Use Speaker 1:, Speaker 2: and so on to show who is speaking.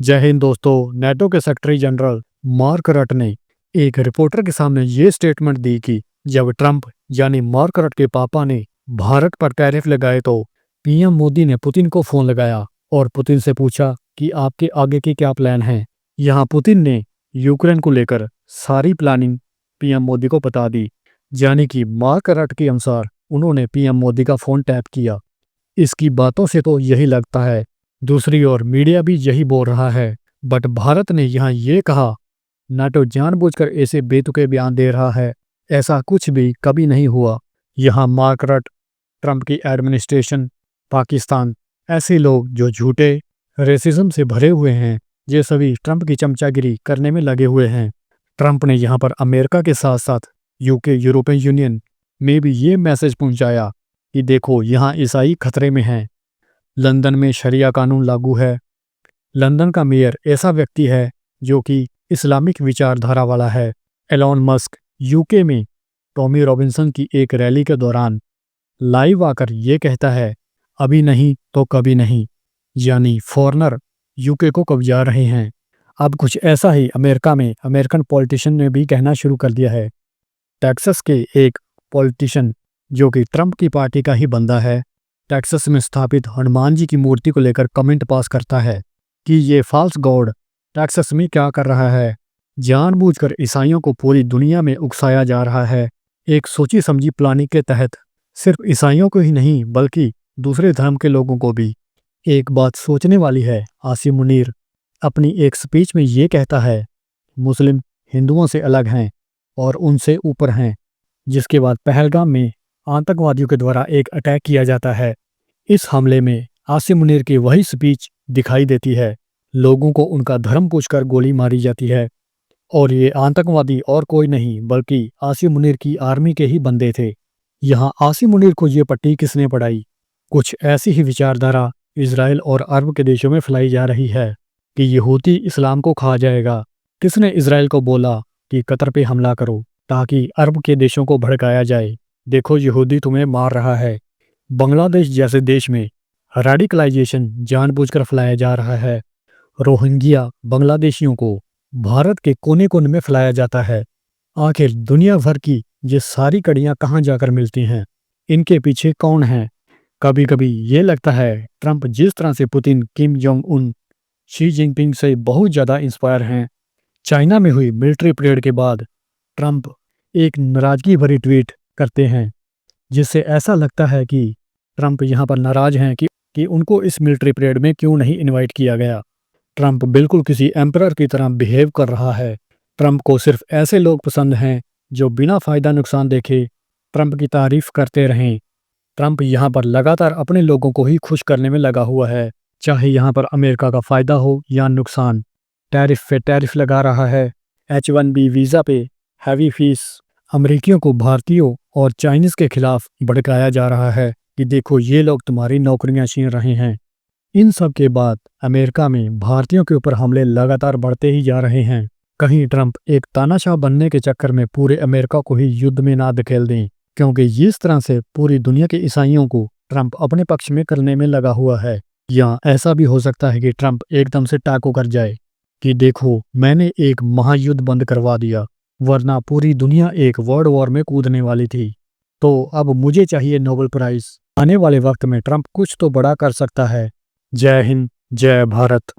Speaker 1: जय हिंद दोस्तों। नेटो के सेक्रेटरी जनरल मार्क रट ने एक रिपोर्टर के सामने ये स्टेटमेंट दी कि जब ट्रंप यानी मार्क रट के पापा ने भारत पर टैरिफ लगाए तो पीएम मोदी ने पुतिन को फोन लगाया और पुतिन से पूछा कि आपके आगे के क्या प्लान हैं। यहाँ पुतिन ने यूक्रेन को लेकर सारी प्लानिंग पीएम मोदी को बता दी, यानी कि मार्क रट के अनुसार उन्होंने पीएम मोदी का फोन टैप किया। इसकी बातों से तो यही लगता है। दूसरी ओर मीडिया भी यही बोल रहा है, बट भारत ने यहाँ ये कहा नाटो जानबूझकर ऐसे बेतुके बयान दे रहा है, ऐसा कुछ भी कभी नहीं हुआ। यहाँ मार्क रट, ट्रंप की एडमिनिस्ट्रेशन, पाकिस्तान, ऐसे लोग जो झूठे रेसिज्म से भरे हुए हैं, ये सभी ट्रंप की चमचागिरी करने में लगे हुए हैं। ट्रंप ने यहाँ पर अमेरिका के साथ साथ यूके, यूरोपियन यूनियन में भी ये मैसेज पहुंचाया कि देखो यहाँ ईसाई खतरे में हैं। लंदन में शरिया कानून लागू है। लंदन का मेयर ऐसा व्यक्ति है जो कि इस्लामिक विचारधारा वाला है। एलोन मस्क यूके में टॉमी रॉबिन्सन की एक रैली के दौरान लाइव आकर ये कहता है अभी नहीं तो कभी नहीं, यानी फॉरेनर यूके को कब्जा रहे हैं। अब कुछ ऐसा ही अमेरिका में अमेरिकन पॉलिटिशियन ने भी कहना शुरू कर दिया है। टेक्सास के एक पॉलिटिशियन जो कि ट्रंप की पार्टी का ही बंदा है, टेक्सास में स्थापित हनुमान जी की मूर्ति को लेकर कमेंट पास करता है कि ये फाल्स गॉड टेक्सास में क्या कर रहा है। जानबूझकर ईसाइयों को पूरी दुनिया में उकसाया जा रहा है। एक सोची समझी प्लानिंग के तहत सिर्फ ईसाइयों को ही नहीं बल्कि दूसरे धर्म के लोगों को भी। एक बात सोचने वाली है, आसिम मुनीर अपनी एक स्पीच में ये कहता है मुस्लिम हिंदुओं से अलग हैं और उनसे ऊपर हैं। जिसके बाद पहलगाम में आतंकवादियों के द्वारा एक अटैक किया जाता है। इस हमले में आसिम मुनीर की वही स्पीच दिखाई देती है। लोगों को उनका धर्म पूछकर गोली मारी जाती है और ये आतंकवादी और कोई नहीं बल्कि आसिम मुनीर की आर्मी के ही बंदे थे। यहाँ आसिम मुनीर को ये पट्टी किसने पढ़ाई? कुछ ऐसी ही विचारधारा इजराइल और अरब के देशों में फैलाई जा रही है कि यहूदी इस्लाम को खा जाएगा। किसने इजराइल को बोला कि कतर पे हमला करो ताकि अरब के देशों को भड़काया जाए? देखो यहूदी तुम्हें मार रहा है। बांग्लादेश जैसे देश में रेडिकलाइजेशन जानबूझकर फैलाया जा रहा है। रोहिंग्या बांग्लादेशियों को भारत के कोने कोने में फैलाया जाता है। आखिर दुनिया भर की ये सारी कड़ियां कहाँ जाकर मिलती हैं? इनके पीछे कौन है? कभी कभी ये लगता है ट्रंप जिस तरह से Putin, Kim Jong Un, Xi Jinping से बहुत ज़्यादा इंस्पायर हैं। चाइना में हुई मिलिट्री परेड के बाद ट्रंप एक नाराजगी भरी ट्वीट करते हैं जिससे ऐसा लगता है कि ट्रंप यहाँ पर नाराज हैं कि उनको इस मिलिट्री परेड में क्यों नहीं इनवाइट किया गया। ट्रंप बिल्कुल किसी एम्परर की तरह बिहेव कर रहा है। ट्रंप को सिर्फ ऐसे लोग पसंद हैं जो बिना फायदा नुकसान देखे ट्रंप की तारीफ करते रहें। ट्रंप यहाँ पर लगातार अपने लोगों को ही खुश करने में लगा हुआ है, चाहे यहाँ पर अमेरिका का फायदा हो या नुकसान। टैरिफ पे टैरिफ लगा रहा है। H-1B वीज़ा पे हैवी फीस। अमेरिकियों को भारतीयों और चाइनीज़ के खिलाफ भड़काया जा रहा है कि देखो ये लोग तुम्हारी नौकरियां छीन रहे हैं। इन सब के बाद अमेरिका में भारतीयों के ऊपर हमले लगातार बढ़ते ही जा रहे हैं। कहीं ट्रंप एक तानाशाह बनने के चक्कर में पूरे अमेरिका को ही युद्ध में ना धकेल दें, क्योंकि इस तरह से पूरी दुनिया के ईसाइयों को ट्रंप अपने पक्ष में करने में लगा हुआ है। या ऐसा भी हो सकता है कि ट्रंप एकदम से टाको कर जाए कि देखो मैंने एक महायुद्ध बंद करवा दिया, वरना पूरी दुनिया एक वर्ल्ड वॉर में कूदने वाली थी। तो अब मुझे चाहिए नोबेल प्राइज। आने वाले वक्त में ट्रंप कुछ तो बड़ा कर सकता है। जय हिंद, जय भारत।